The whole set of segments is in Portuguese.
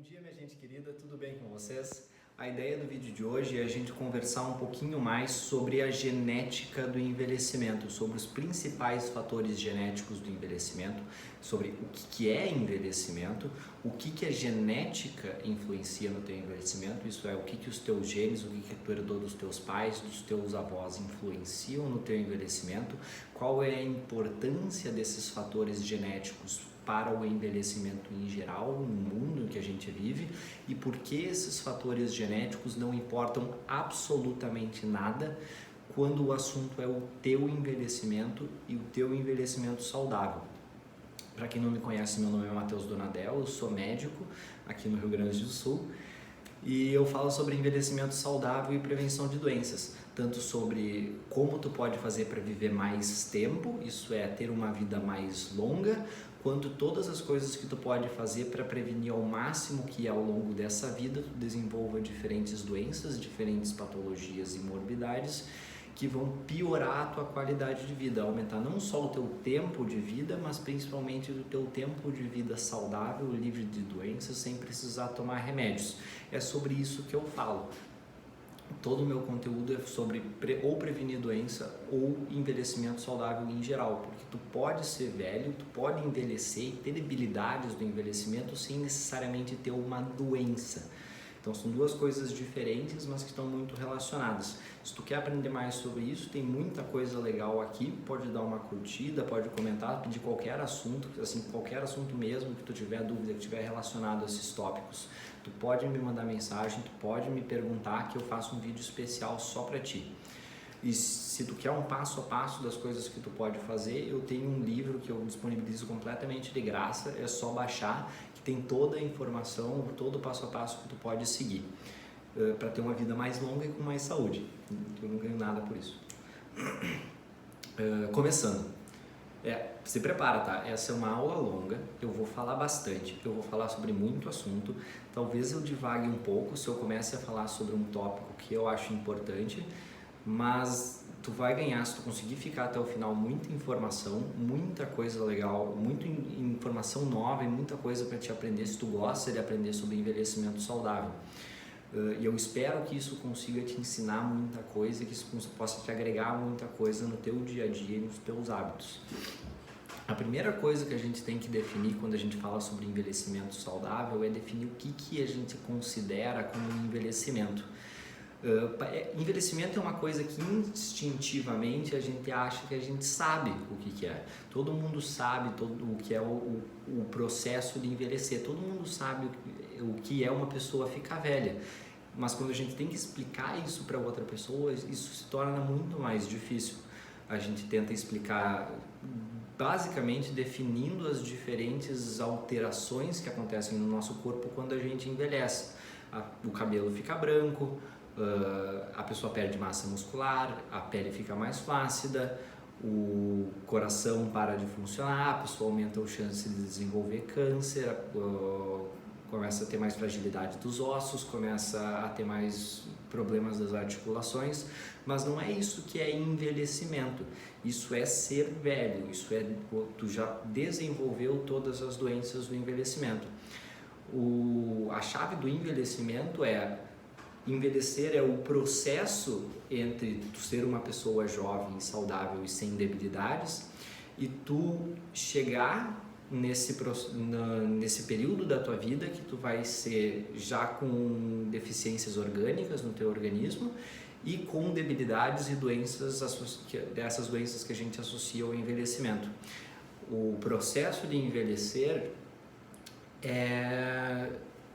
dia, minha gente querida, tudo bem com vocês? A ideia do vídeo de hoje é a gente conversar um pouquinho mais sobre a genética do envelhecimento, sobre os principais fatores genéticos do envelhecimento, sobre o que é envelhecimento, o que a genética influencia no teu envelhecimento, isso é, o que os teus genes, o que tu herdou dos teus pais, dos teus avós influenciam no teu envelhecimento, qual é a importância desses fatores genéticos para o envelhecimento em geral, no mundo em que a gente vive, e por que esses fatores genéticos não importam absolutamente nada quando o assunto é o teu envelhecimento e o teu envelhecimento saudável. Para quem não me conhece, meu nome é Matheus Donadel, eu sou médico aqui no Rio Grande do Sul e eu falo sobre envelhecimento saudável e prevenção de doenças, tanto sobre como tu pode fazer para viver mais tempo, isso é, ter uma vida mais longa, quanto todas as coisas que tu pode fazer para prevenir ao máximo que ao longo dessa vida tu desenvolva diferentes doenças, diferentes patologias e morbidades que vão piorar a tua qualidade de vida, aumentar não só o teu tempo de vida, mas principalmente o teu tempo de vida saudável, livre de doenças, sem precisar tomar remédios. É sobre isso que eu falo. Todo o meu conteúdo é sobre ou prevenir doença ou envelhecimento saudável em geral, porque tu pode ser velho, tu pode envelhecer e ter debilidades do envelhecimento sem necessariamente ter uma doença. Então são duas coisas diferentes, mas que estão muito relacionadas. Se tu quer aprender mais sobre isso, tem muita coisa legal aqui, pode dar uma curtida, pode comentar, pedir qualquer assunto, assim, qualquer assunto mesmo que tu tiver dúvida, que tiver relacionado a esses tópicos. Tu pode me mandar mensagem, tu pode me perguntar que eu faço um vídeo especial só para ti. E se tu quer um passo a passo das coisas que tu pode fazer, eu tenho um livro que eu disponibilizo completamente de graça, é só baixar, que tem toda a informação, todo o passo a passo que tu pode seguir, para ter uma vida mais longa e com mais saúde. Eu não ganho nada por isso. Começando. Se prepara, tá? Essa é uma aula longa, eu vou falar bastante, eu vou falar sobre muito assunto, talvez eu divague um pouco se eu comece a falar sobre um tópico que eu acho importante, mas tu vai ganhar, se tu conseguir ficar até o final, muita informação, muita coisa legal, muita informação nova e muita coisa para te aprender se tu gosta de aprender sobre envelhecimento saudável. E eu espero que isso consiga te ensinar muita coisa, que isso possa te agregar muita coisa no teu dia a dia e nos teus hábitos. A primeira coisa que a gente tem que definir quando a gente fala sobre envelhecimento saudável é definir o que a gente considera como envelhecimento. Envelhecimento é uma coisa que instintivamente a gente acha que a gente sabe o que é. Todo mundo sabe o que é o processo de envelhecer, todo mundo sabe o que é uma pessoa ficar velha. Mas quando a gente tem que explicar isso para outra pessoa, isso se torna muito mais difícil. A gente tenta explicar basicamente definindo as diferentes alterações que acontecem no nosso corpo quando a gente envelhece. O cabelo fica branco, a pessoa perde massa muscular, a pele fica mais flácida, o coração para de funcionar, a pessoa aumenta a chance de desenvolver câncer, começa a ter mais fragilidade dos ossos, começa a ter mais problemas das articulações, mas não é isso que é envelhecimento, isso é ser velho, isso é tu já desenvolveu todas as doenças do envelhecimento. A chave do envelhecimento envelhecer é o processo entre tu ser uma pessoa jovem, saudável e sem debilidades e tu chegar nesse período da tua vida que tu vai ser já com deficiências orgânicas no teu organismo e com debilidades e doenças, dessas doenças que a gente associa ao envelhecimento. O processo de envelhecer é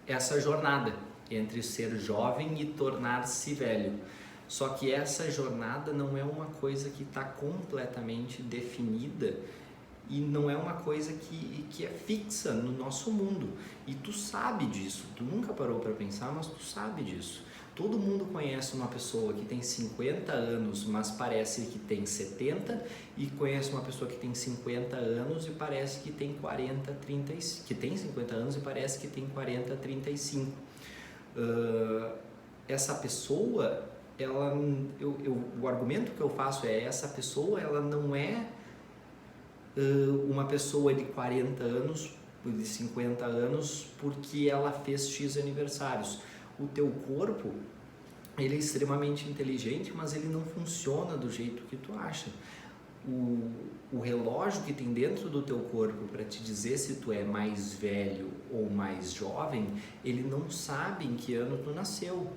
essa jornada entre ser jovem e tornar-se velho. Só que essa jornada não é uma coisa que está completamente definida e não é uma coisa que é fixa no nosso mundo. E tu sabe disso, tu nunca parou para pensar, mas tu sabe disso. Todo mundo conhece uma pessoa que tem 50 anos, mas parece que tem 70, e conhece uma pessoa que tem 50 anos e parece que tem 40, 30, que tem 50 anos e parece que tem 40, 35. Essa pessoa, o argumento que eu faço é essa pessoa, ela não é uma pessoa de 40 anos de 50 anos porque ela fez X aniversários. O teu corpo, ele é extremamente inteligente, mas ele não funciona do jeito que tu acha. O relógio que tem dentro do teu corpo para te dizer se tu é mais velho ou mais jovem, ele não sabe em que ano tu nasceu.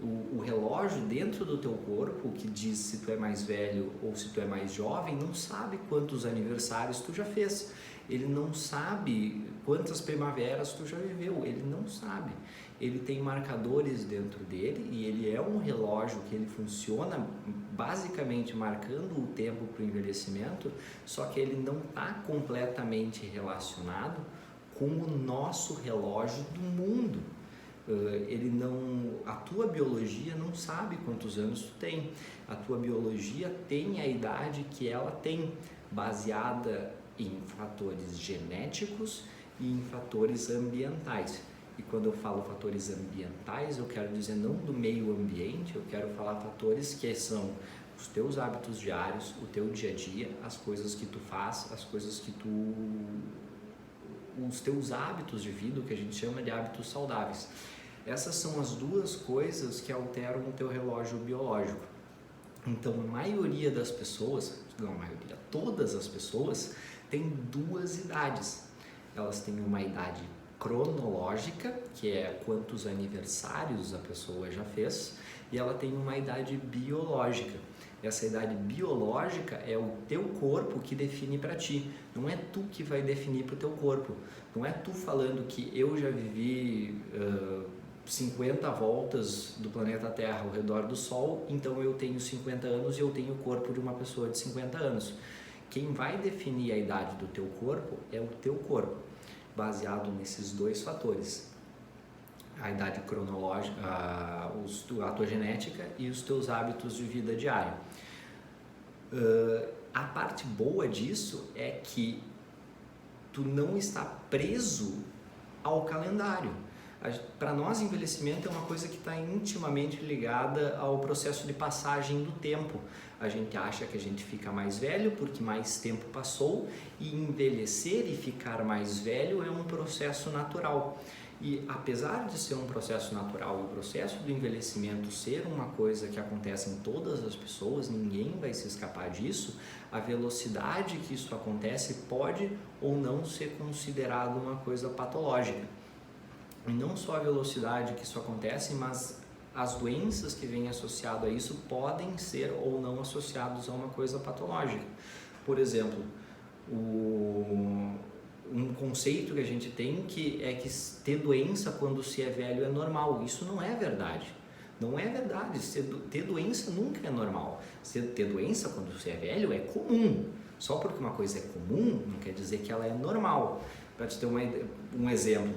O relógio dentro do teu corpo que diz se tu é mais velho ou se tu é mais jovem, não sabe quantos aniversários tu já fez. Ele não sabe quantas primaveras tu já viveu, ele não sabe. Ele tem marcadores dentro dele e ele é um relógio que ele funciona basicamente marcando o tempo para o envelhecimento, só que ele não está completamente relacionado com o nosso relógio do mundo. A tua biologia não sabe quantos anos tu tem. A tua biologia tem a idade que ela tem, baseada em fatores genéticos e em fatores ambientais. E quando eu falo fatores ambientais, eu quero dizer não do meio ambiente, eu quero falar fatores que são os teus hábitos diários, o teu dia a dia, as coisas que tu faz, os teus hábitos de vida, o que a gente chama de hábitos saudáveis. Essas são as duas coisas que alteram o teu relógio biológico. Então, a maioria das pessoas, não a maioria, todas as pessoas têm duas idades. Elas têm uma idade cronológica, que é quantos aniversários a pessoa já fez, e ela tem uma idade biológica. Essa idade biológica é o teu corpo que define para ti, não é tu que vai definir para o teu corpo. Não é tu falando que eu já vivi 50 voltas do planeta Terra ao redor do Sol, então eu tenho 50 anos e eu tenho o corpo de uma pessoa de 50 anos. Quem vai definir a idade do teu corpo é o teu corpo, baseado nesses dois fatores: a idade cronológica, a tua genética e os teus hábitos de vida diária. A parte boa disso é que tu não está preso ao calendário. Para nós, envelhecimento é uma coisa que está intimamente ligada ao processo de passagem do tempo. A gente acha que a gente fica mais velho porque mais tempo passou, e envelhecer e ficar mais velho é um processo natural. E apesar de ser um processo natural e o processo do envelhecimento ser uma coisa que acontece em todas as pessoas, ninguém vai se escapar disso, a velocidade que isso acontece pode ou não ser considerada uma coisa patológica. E não só a velocidade que isso acontece, mas as doenças que vêm associadas a isso podem ser ou não associadas a uma coisa patológica. Por exemplo, um conceito que a gente tem que é que ter doença quando se é velho é normal. Isso não é verdade. Não é verdade. Ter doença nunca é normal. Ter doença quando se é velho é comum. Só porque uma coisa é comum não quer dizer que ela é normal. Para te ter um exemplo,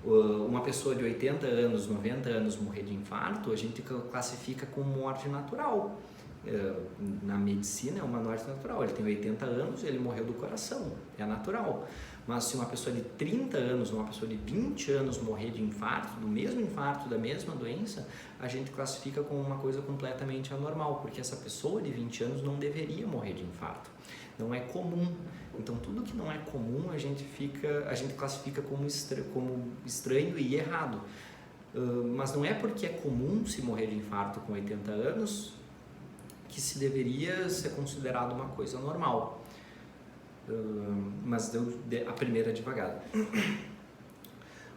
uma pessoa de 80 anos, 90 anos morrer de infarto, a gente classifica como morte natural. Na medicina é uma morte natural. Ele tem 80 anos, ele morreu do coração, é natural. Mas se uma pessoa de 30 anos, uma pessoa de 20 anos morrer de infarto, do mesmo infarto, da mesma doença, a gente classifica como uma coisa completamente anormal, porque essa pessoa de 20 anos não deveria morrer de infarto. Não é comum. Então, tudo que não é comum a gente classifica como estranho e errado. Mas não é porque é comum se morrer de infarto com 80 anos que se deveria ser considerado uma coisa normal. Mas deu a primeira devagar.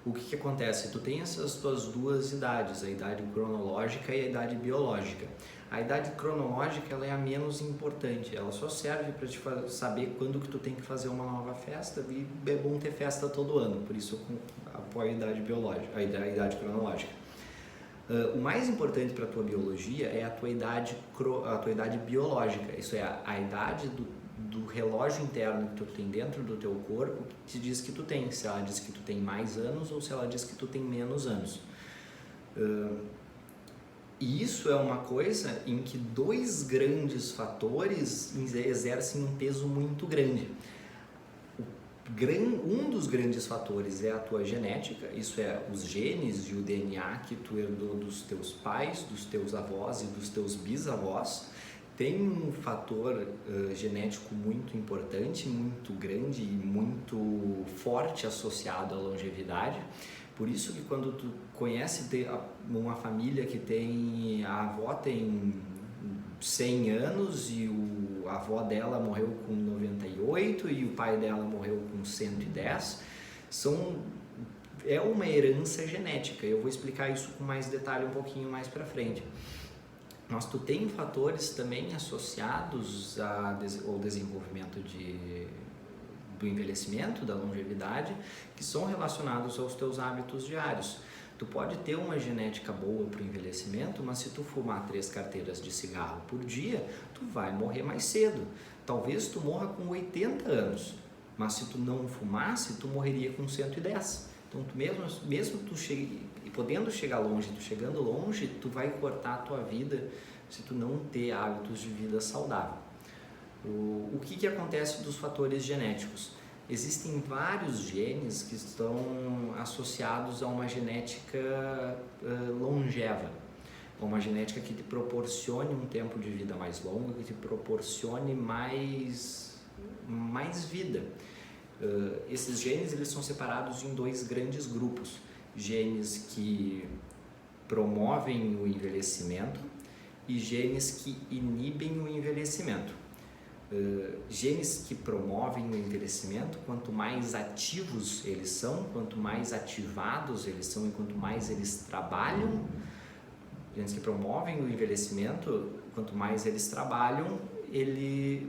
O que acontece? Tu tem essas tuas duas idades, a idade cronológica e a idade biológica. A idade cronológica ela é a menos importante, ela só serve para te saber quando que tu tem que fazer uma nova festa, e é bom ter festa todo ano, por isso eu apoio a idade biológica, a idade cronológica. O mais importante para a tua biologia é a tua idade biológica, isso é a idade do relógio interno que tu tem dentro do teu corpo, que te diz que tu tem, se ela diz que tu tem mais anos ou se ela diz que tu tem menos anos. E isso é uma coisa em que dois grandes fatores exercem um peso muito grande. Um dos grandes fatores é a tua genética, isso é os genes e o DNA que tu herdou dos teus pais, dos teus avós e dos teus bisavós. tem um fator genético muito importante, muito grande e muito forte associado à longevidade. Por isso que quando tu conhece uma família que tem, a avó tem 100 anos e a avó dela morreu com 98 e o pai dela morreu com 110, é uma herança genética. Eu vou explicar isso com mais detalhe um pouquinho mais para frente. Mas tu tem fatores também associados ao desenvolvimento do envelhecimento, da longevidade, que são relacionados aos teus hábitos diários. Tu pode ter uma genética boa para o envelhecimento, mas se tu fumar 3 carteiras de cigarro por dia, tu vai morrer mais cedo. Talvez tu morra com 80 anos, mas se tu não fumasse, tu morreria com 110. Então, mesmo tu podendo chegar longe, tu chegando longe, tu vai cortar a tua vida se tu não ter hábitos de vida saudável. O que acontece dos fatores genéticos? Existem vários genes que estão associados a uma genética longeva, uma genética que te proporcione um tempo de vida mais longo, que te proporcione mais vida. Esses genes eles são separados em 2 grandes grupos: genes que promovem o envelhecimento e genes que inibem o envelhecimento. Genes que promovem o envelhecimento, quanto mais ativos eles são, quanto mais ativados eles são e quanto mais eles trabalham. Genes que promovem o envelhecimento, quanto mais eles trabalham,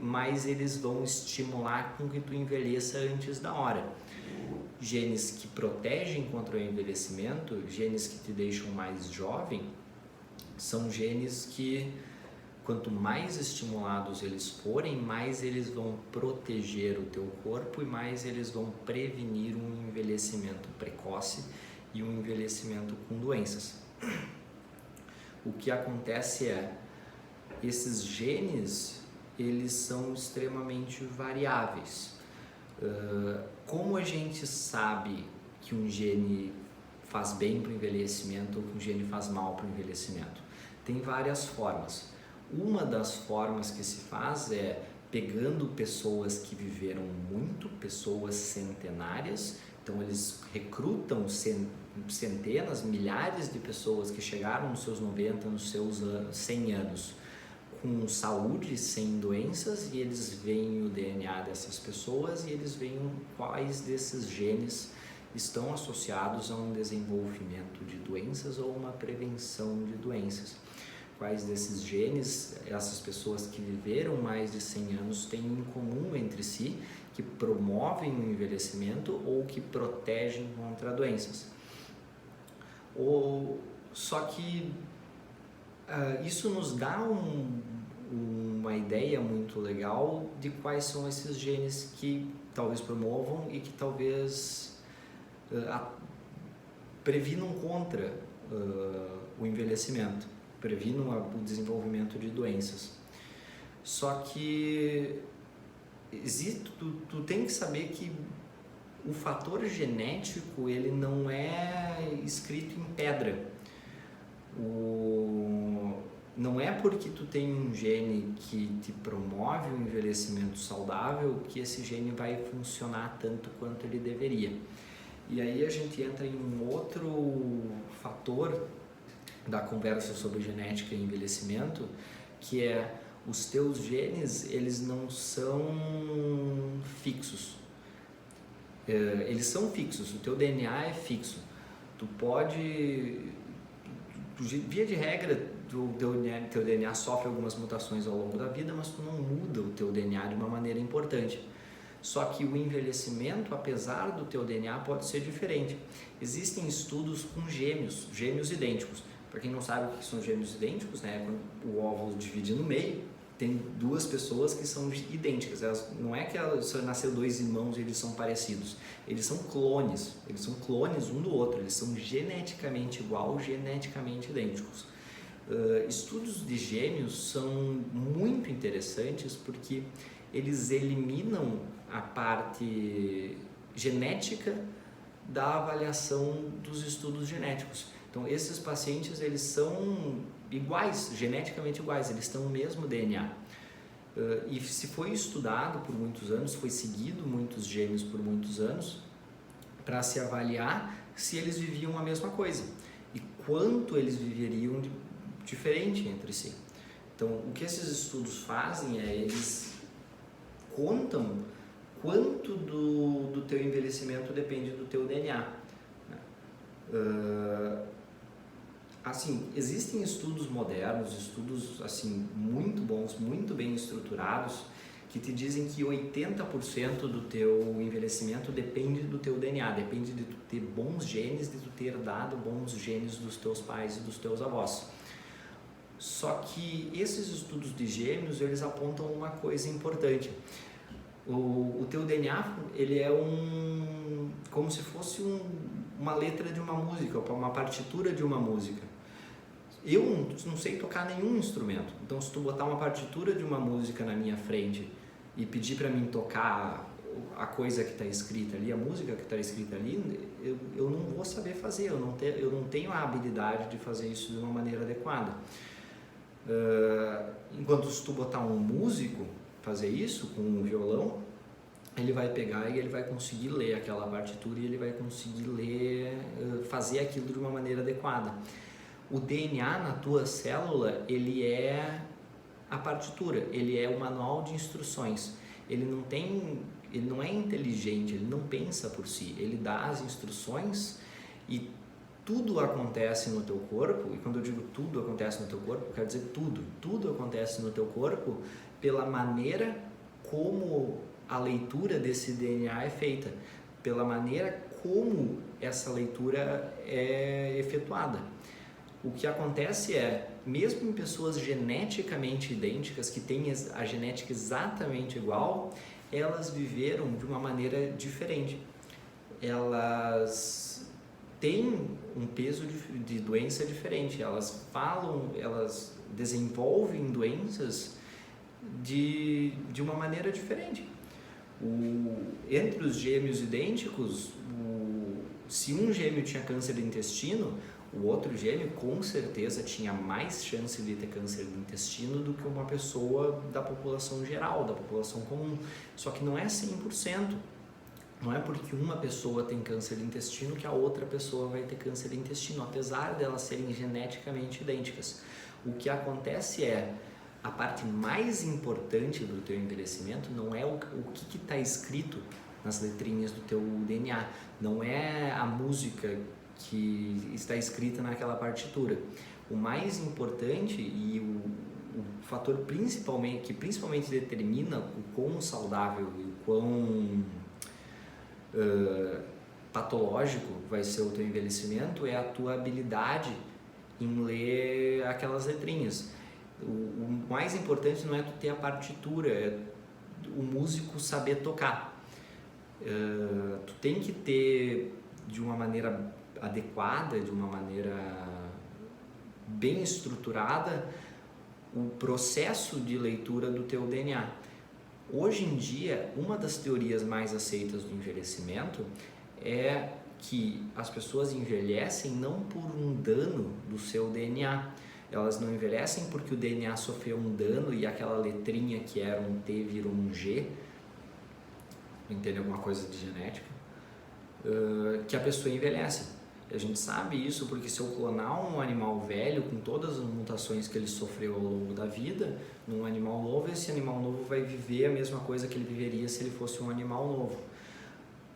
mais eles vão estimular com que tu envelheça antes da hora. Genes que protegem contra o envelhecimento, genes que te deixam mais jovem, são genes que quanto mais estimulados eles forem, mais eles vão proteger o teu corpo e mais eles vão prevenir um envelhecimento precoce e um envelhecimento com doenças. O que acontece esses genes, eles são extremamente variáveis. Como a gente sabe que um gene faz bem para o envelhecimento ou que um gene faz mal para o envelhecimento? Tem várias formas. Uma das formas que se faz é pegando pessoas que viveram muito, pessoas centenárias. Então eles recrutam centenas, milhares de pessoas que chegaram nos seus 90, nos seus 100 anos com saúde, sem doenças, e eles veem o DNA dessas pessoas e eles veem quais desses genes estão associados a um desenvolvimento de doenças ou uma prevenção de doenças. Quais desses genes essas pessoas que viveram mais de 100 anos têm em comum entre si, que promovem o envelhecimento ou que protegem contra doenças. Só que isso nos dá uma ideia muito legal de quais são esses genes que talvez promovam e que talvez previnam contra o envelhecimento, previnam o desenvolvimento de doenças. Só que tu tem que saber que o fator genético ele não é escrito em pedra. Não é porque tu tem um gene que te promove um envelhecimento saudável que esse gene vai funcionar tanto quanto ele deveria. E aí a gente entra em um outro fator da conversa sobre genética e envelhecimento, que é os teus genes, eles não são fixos. Eles são fixos, o teu DNA é fixo. Via de regra, o teu DNA sofre algumas mutações ao longo da vida, mas tu não muda o teu DNA de uma maneira importante. Só que o envelhecimento, apesar do teu DNA, pode ser diferente. Existem estudos com gêmeos idênticos. Para quem não sabe o que são gêmeos idênticos, né? Quando o óvulo divide no meio, tem 2 pessoas que são idênticas. Não é que nasceu 2 irmãos e eles são parecidos. Eles são clones um do outro. Eles são geneticamente igual, geneticamente idênticos. Estudos de gêmeos são muito interessantes porque eles eliminam a parte genética da avaliação dos estudos genéticos. Então esses pacientes eles são iguais, geneticamente iguais, eles têm o mesmo DNA. E se foi estudado por muitos anos, foi seguido muitos gêmeos por muitos anos para se avaliar se eles viviam a mesma coisa e quanto eles viveriam diferente entre si. Então, o que esses estudos fazem é eles contam quanto do teu envelhecimento depende do teu DNA. Assim, existem estudos modernos, estudos assim muito bons, muito bem estruturados, que te dizem que 80% do teu envelhecimento depende do teu DNA, depende de tu ter bons genes, de tu ter dado bons genes dos teus pais e dos teus avós. Só que esses estudos de gêmeos, eles apontam uma coisa importante. O teu DNA, ele é como se fosse uma letra de uma música, uma partitura de uma música. Eu não sei tocar nenhum instrumento, então se tu botar uma partitura de uma música na minha frente e pedir para mim tocar a coisa que está escrita ali, a música que está escrita ali, eu não vou saber fazer, eu não tenho a habilidade de fazer isso de uma maneira adequada. Enquanto se tu botar um músico fazer isso com um violão, ele vai pegar e ele vai conseguir ler aquela partitura e ele vai conseguir fazer aquilo de uma maneira adequada. O DNA na tua célula, ele é a partitura, ele é o manual de instruções. Ele não é inteligente, ele não pensa por si, ele dá as instruções e tudo acontece no teu corpo. E quando eu digo tudo acontece no teu corpo, eu quero dizer tudo acontece no teu corpo pela maneira como a leitura desse DNA é feita, pela maneira como essa leitura é efetuada. O que acontece é, mesmo em pessoas geneticamente idênticas, que têm a genética exatamente igual, elas viveram de uma maneira diferente. Elas têm um peso de doença diferente, elas desenvolvem doenças de uma maneira diferente. Entre os gêmeos idênticos, se um gêmeo tinha câncer de intestino, o outro gêmeo com certeza tinha mais chance de ter câncer de intestino do que uma pessoa da população geral, da população comum. Só que não é 100%. Não é porque uma pessoa tem câncer de intestino que a outra pessoa vai ter câncer de intestino, apesar de elas serem geneticamente idênticas. O que acontece é, a parte mais importante do teu envelhecimento não é o que está escrito nas letrinhas do teu DNA, não é a música que está escrita naquela partitura. O mais importante e o fator que principalmente determina o quão saudável e o quão patológico vai ser o teu envelhecimento é a tua habilidade em ler aquelas letrinhas. O mais importante não é tu ter a partitura, é o músico saber tocar. Tu tem que ter de uma maneira adequada, de uma maneira bem estruturada, o processo de leitura do teu DNA. Hoje em dia, uma das teorias mais aceitas do envelhecimento é que as pessoas envelhecem não por um dano do seu DNA. Elas não envelhecem porque o DNA sofreu um dano e aquela letrinha que era um T virou um G. Entende alguma coisa de genética? Que a pessoa envelhece. A gente sabe isso porque se eu clonar um animal velho com todas as mutações que ele sofreu ao longo da vida, num animal novo, esse animal novo vai viver a mesma coisa que ele viveria se ele fosse um animal novo.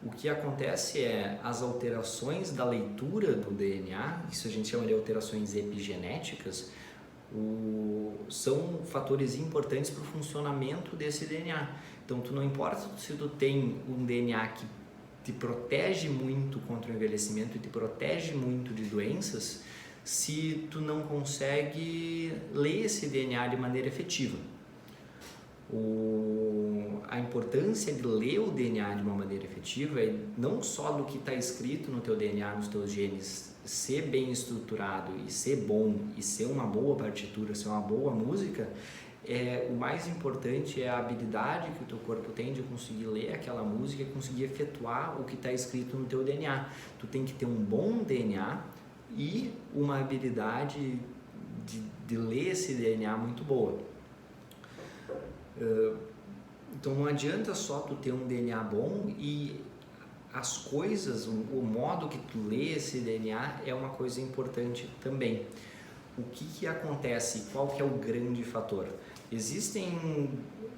O que acontece é as alterações da leitura do DNA, isso a gente chama de alterações epigenéticas, são fatores importantes para o funcionamento desse DNA. Então, não importa se tu tem um DNA que te protege muito contra o envelhecimento e te protege muito de doenças, se tu não consegue ler esse DNA de maneira efetiva. A importância de ler o DNA de uma maneira efetiva é não só do que está escrito no teu DNA, nos teus genes, ser bem estruturado e ser bom e ser uma boa partitura, ser uma boa música. O mais importante é a habilidade que o teu corpo tem de conseguir ler aquela música e conseguir efetuar o que está escrito no teu DNA. Tu tem que ter um bom DNA e uma habilidade de ler esse DNA muito boa. Então não adianta só tu ter um DNA bom e as coisas, o modo que tu lê esse DNA é uma coisa importante também. O que acontece? Qual que é o grande fator? Existem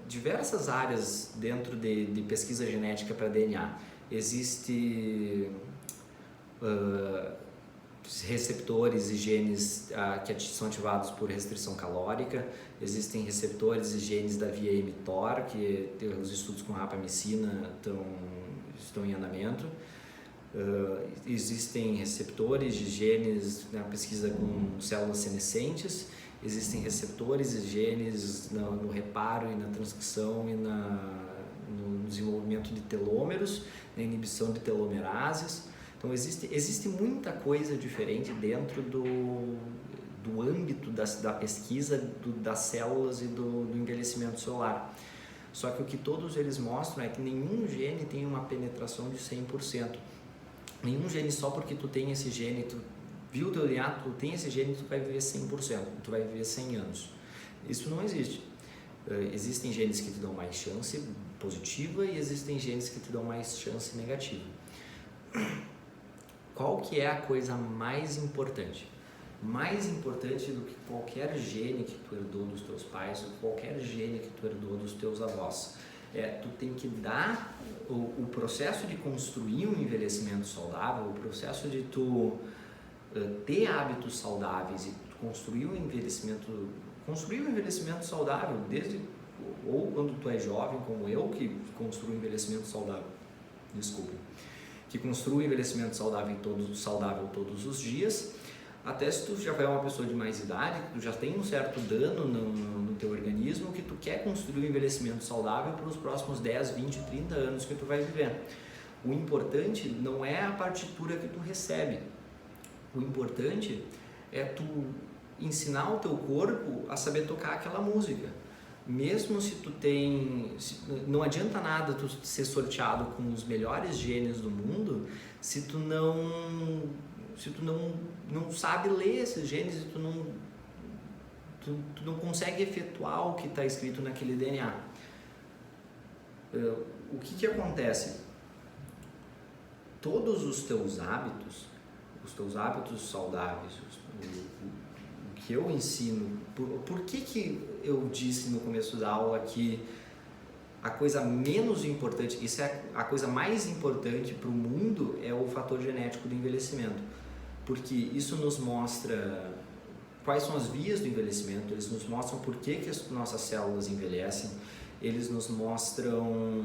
diversas áreas dentro de pesquisa genética para DNA. Existe receptores e genes que são ativados por restrição calórica, existem receptores e genes da via mTOR, que os estudos com rapamicina estão em andamento. Existem receptores de genes na pesquisa com células senescentes, existem receptores e genes no reparo e na transcrição e no desenvolvimento de telômeros, na inibição de telomerases. Então existe muita coisa diferente dentro do âmbito da pesquisa das células e do envelhecimento celular. Só que o que todos eles mostram é que nenhum gene tem uma penetração de 100%. Nenhum gene, só porque tu tem esse gene, tu viu o teu DNA, tu tem esse gene, tu vai viver 100%, tu vai viver 100 anos. Isso não existe. Existem genes que te dão mais chance positiva e existem genes que te dão mais chance negativa. Qual que é a coisa mais importante? Mais importante do que qualquer gene que tu herdou dos teus pais ou qualquer gene que tu herdou dos teus avós. Tu tem que dar o processo de construir um envelhecimento saudável, o processo de tu ter hábitos saudáveis e construir um envelhecimento saudável ou quando tu é jovem como eu, que construo um envelhecimento saudável, que construo um envelhecimento saudável todos os dias, até se tu já é uma pessoa de mais idade, que tu já tem um certo dano no teu organismo, que tu quer construir um envelhecimento saudável para os próximos 10, 20, 30 anos que tu vai viver. O importante não é a partitura que tu recebe, o importante é tu ensinar o teu corpo a saber tocar aquela música. Mesmo se tu não adianta nada tu ser sorteado com os melhores genes do mundo se tu não sabe ler esses genes e tu não consegue efetuar o que está escrito naquele DNA. O que acontece? Todos os teus hábitos saudáveis, o que eu ensino, por que eu disse no começo da aula que a coisa menos importante, isso é a coisa mais importante para o mundo, é o fator genético do envelhecimento, porque isso nos mostra quais são as vias do envelhecimento, eles nos mostram por que as nossas células envelhecem, eles nos mostram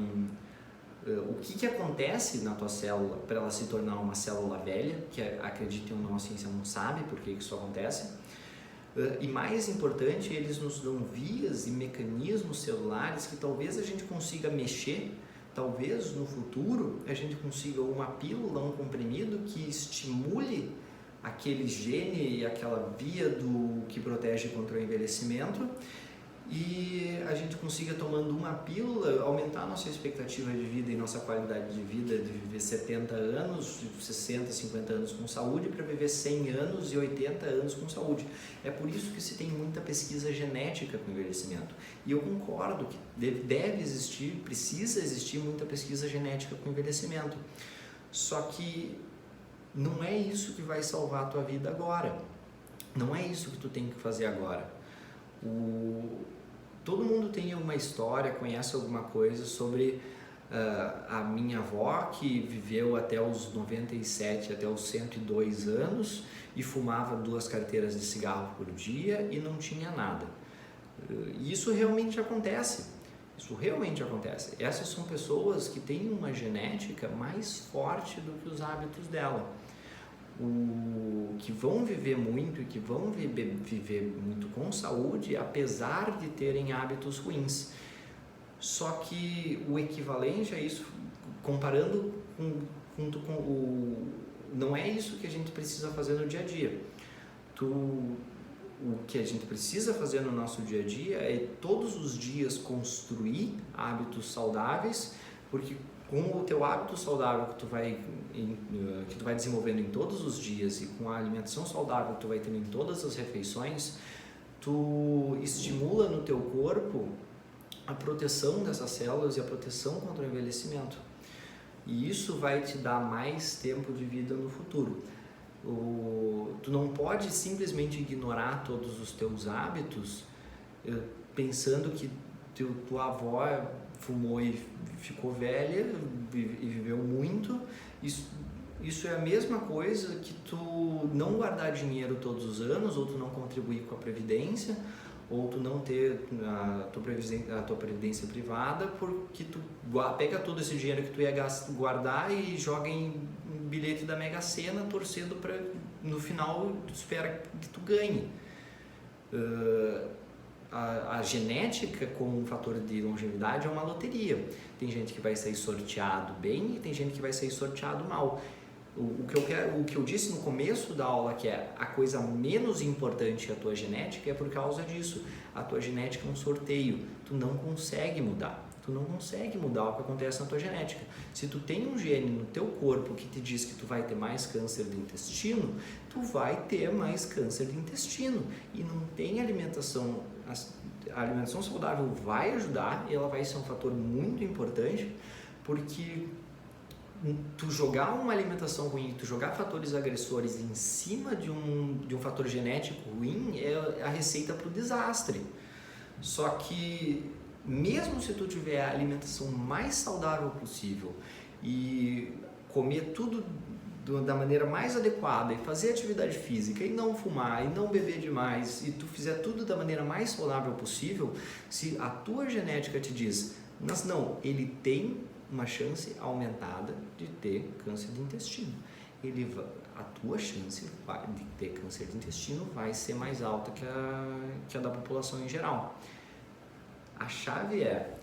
o que acontece na tua célula para ela se tornar uma célula velha, que acreditem ou não, a ciência não sabe por que isso acontece. E mais importante, eles nos dão vias e mecanismos celulares que talvez a gente consiga mexer, talvez no futuro a gente consiga uma pílula, um comprimido que estimule aquele gene e aquela via que protege contra o envelhecimento e a gente consiga, tomando uma pílula, aumentar a nossa expectativa de vida e nossa qualidade de vida, de viver 70 anos, 60, 50 anos com saúde, para viver 100 anos e 80 anos com saúde. É por isso que se tem muita pesquisa genética com envelhecimento. E eu concordo que deve existir, precisa existir muita pesquisa genética com envelhecimento. Só que não é isso que vai salvar a tua vida agora. Não é isso que tu tem que fazer agora. Todo mundo tem uma história, conhece alguma coisa sobre a minha avó, que viveu até os 97, até os 102 anos e fumava 2 carteiras de cigarro por dia e não tinha nada. Isso realmente acontece. Essas são pessoas que têm uma genética mais forte do que os hábitos dela. Que vão viver muito e que vão viver muito com saúde, apesar de terem hábitos ruins. Só que o equivalente a isso, comparando não é isso que a gente precisa fazer no dia a dia. O que a gente precisa fazer no nosso dia a dia é todos os dias construir hábitos saudáveis, porque Com o teu hábito saudável que tu vai desenvolvendo em todos os dias e com a alimentação saudável que tu vai tendo em todas as refeições, tu estimula no teu corpo a proteção dessas células e a proteção contra o envelhecimento. E isso vai te dar mais tempo de vida no futuro. Tu não pode simplesmente ignorar todos os teus hábitos pensando que tua avó fumou e ficou velha e viveu muito. Isso é a mesma coisa que tu não guardar dinheiro todos os anos, ou tu não contribuir com a previdência, ou tu não ter a tua previdência privada, porque tu pega todo esse dinheiro que tu ia guardar e joga em bilhete da Mega Sena, torcendo para no final tu espera que tu ganhe. A genética como um fator de longevidade é uma loteria. Tem gente que vai sair sorteado bem e tem gente que vai sair sorteado mal. O que eu disse no começo da aula, que é a coisa menos importante que a tua genética, é por causa disso. A tua genética é um sorteio, tu não consegue mudar. Tu não consegue mudar o que acontece na tua genética. Se tu tem um gene no teu corpo que te diz que tu vai ter mais câncer de intestino, tu vai ter mais câncer de intestino. E não tem alimentação. A alimentação saudável vai ajudar, e ela vai ser um fator muito importante, porque tu jogar uma alimentação ruim, tu jogar fatores agressores em cima de um fator genético ruim é a receita para o desastre. Só que mesmo se tu tiver a alimentação mais saudável possível e comer tudo da maneira mais adequada e fazer atividade física e não fumar e não beber demais e tu fizer tudo da maneira mais saudável possível, se a tua genética te diz, mas não, ele tem uma chance aumentada de ter câncer de intestino. A tua chance de ter câncer de intestino vai ser mais alta que a da população em geral. A chave é,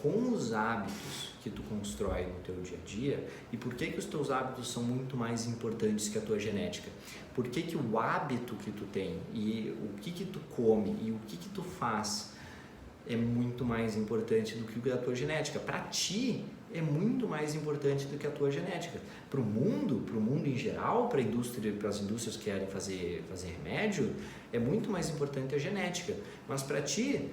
com os hábitos que tu constrói no teu dia a dia, e por que os teus hábitos são muito mais importantes que a tua genética? Por que o hábito que tu tem e o que tu come e o que tu faz é muito mais importante do que a tua genética? Para ti é muito mais importante do que a tua genética. Para o mundo em geral, para as indústrias que querem fazer remédio, é muito mais importante a genética. Mas para ti,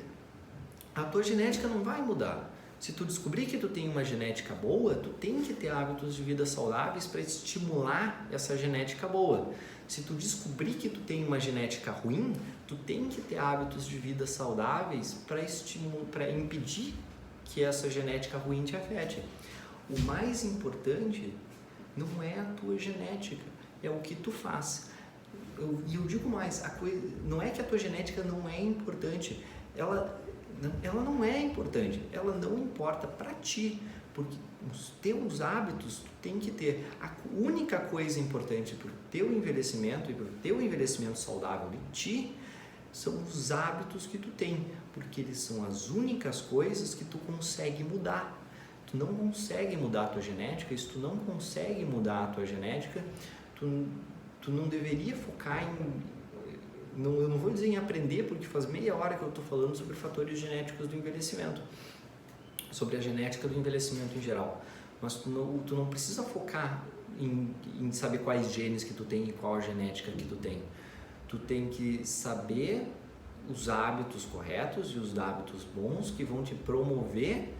a tua genética não vai mudar. Se tu descobrir que tu tem uma genética boa, tu tem que ter hábitos de vida saudáveis para estimular essa genética boa. Se tu descobrir que tu tem uma genética ruim, tu tem que ter hábitos de vida saudáveis para impedir que essa genética ruim te afete. O mais importante não é a tua genética, é o que tu faz. E eu digo mais, não é que a tua genética não é importante, ela não é importante, ela não importa para ti, porque os teus hábitos tu tem que ter. A única coisa importante para o teu envelhecimento e para o teu envelhecimento saudável de ti são os hábitos que tu tem, porque eles são as únicas coisas que tu consegue mudar. Tu não consegue mudar a tua genética, e se tu não consegue mudar a tua genética, tu não deveria focar em... eu não vou dizer em aprender, porque faz meia hora que eu estou falando sobre fatores genéticos do envelhecimento, sobre a genética do envelhecimento em geral, mas tu não precisa focar em saber quais genes que tu tem e qual a genética que tu tem. Tu tem que saber os hábitos corretos e os hábitos bons que vão te promover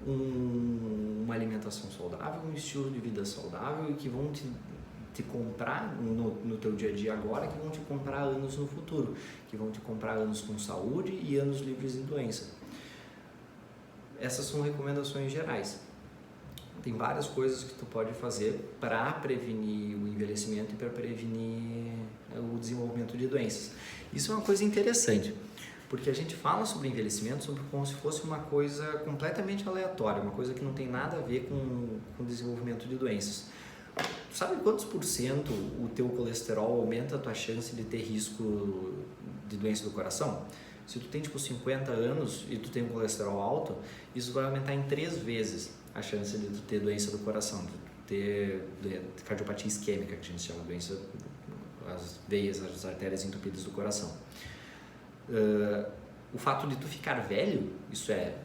uma alimentação saudável, um estilo de vida saudável e que vão te comprar no teu dia a dia agora, que vão te comprar anos no futuro, que vão te comprar anos com saúde e anos livres de doença. Essas são recomendações gerais. Tem várias coisas que tu pode fazer para prevenir o envelhecimento e para prevenir o desenvolvimento de doenças. Isso é uma coisa interessante, porque a gente fala sobre envelhecimento como se fosse uma coisa completamente aleatória, uma coisa que não tem nada a ver com o desenvolvimento de doenças. Sabe quantos por cento o teu colesterol aumenta a tua chance de ter risco de doença do coração? Se tu tem tipo 50 anos e tu tem um colesterol alto, isso vai aumentar em 3 vezes a chance de tu ter doença do coração, de tu ter cardiopatia isquêmica, que a gente chama, doença, as veias, as artérias entupidas do coração. O fato de tu ficar velho, isso é,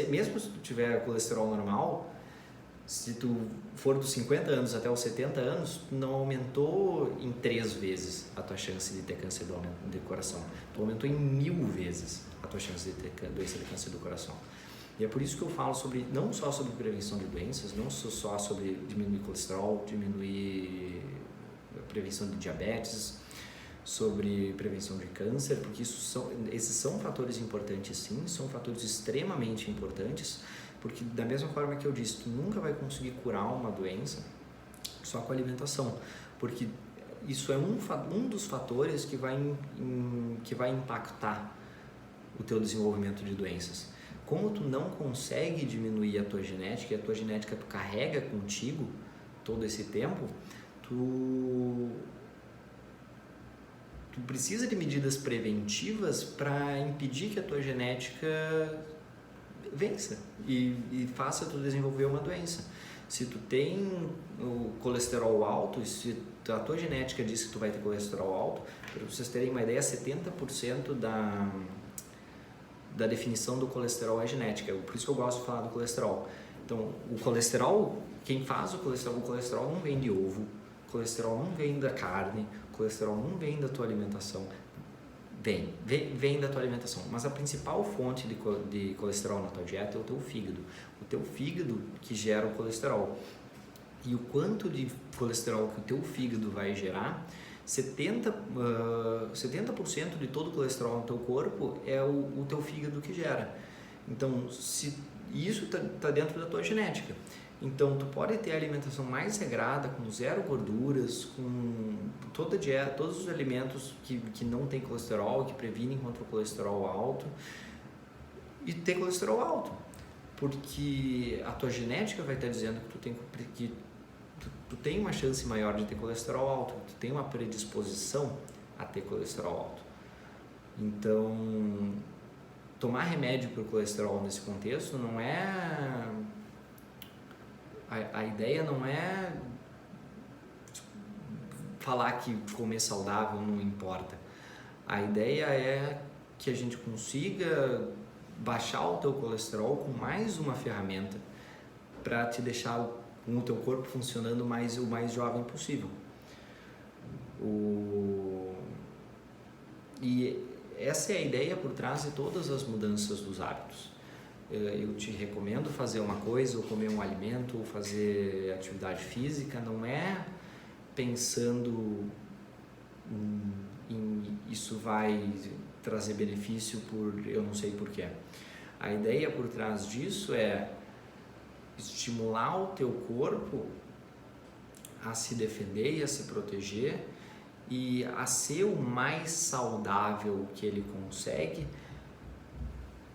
mesmo se tu tiver colesterol normal, Se tu for dos 50 anos até os 70 anos, tu não aumentou em 3 vezes a tua chance de ter câncer do coração. Tu aumentou em 1000 vezes a tua chance de ter doença de câncer do coração. E é por isso que eu falo sobre, não só sobre prevenção de doenças, não só sobre diminuir colesterol, diminuir a prevenção de diabetes, sobre prevenção de câncer, porque esses são fatores importantes sim, são fatores extremamente importantes, porque da mesma forma que eu disse, tu nunca vai conseguir curar uma doença só com alimentação, porque isso é um dos fatores que vai impactar o teu desenvolvimento de doenças. Como tu não consegue diminuir a tua genética, e a tua genética tu carrega contigo todo esse tempo, tu precisa de medidas preventivas para impedir que a tua genética vença e faça tu desenvolver uma doença. Se tu tem o colesterol alto, se a tua genética diz que tu vai ter colesterol alto, para vocês terem uma ideia, 70% da definição do colesterol é genética. Por isso que eu gosto de falar do colesterol. Então, o colesterol, quem faz o colesterol não vem de ovo, o colesterol não vem da carne, o colesterol não vem da tua alimentação. Vem da tua alimentação, mas a principal fonte de colesterol na tua dieta é o teu fígado. O teu fígado que gera o colesterol. E o quanto de colesterol que o teu fígado vai gerar, 70% de todo o colesterol no teu corpo é o teu fígado que gera. Então, isso está dentro da tua genética. Então, tu pode ter a alimentação mais regrada, com zero gorduras, com toda a dieta, todos os alimentos que não tem colesterol, que previnem contra o colesterol alto, e ter colesterol alto. Porque a tua genética vai estar dizendo que tu tem uma chance maior de ter colesterol alto, tu tem uma predisposição a ter colesterol alto. Então, tomar remédio para o colesterol nesse contexto não é... A ideia não é falar que comer saudável não importa. A ideia é que a gente consiga baixar o teu colesterol com mais uma ferramenta para te deixar com o teu corpo funcionando o mais jovem possível. E essa é a ideia por trás de todas as mudanças dos hábitos. Eu te recomendo fazer uma coisa, ou comer um alimento, ou fazer atividade física, não é pensando em isso vai trazer benefício por eu não sei porquê. A ideia por trás disso é estimular o teu corpo a se defender e a se proteger e a ser o mais saudável que ele consegue,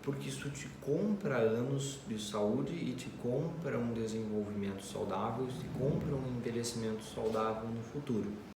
porque isso te compra anos de saúde e te compra um desenvolvimento saudável, te compra um envelhecimento saudável no futuro.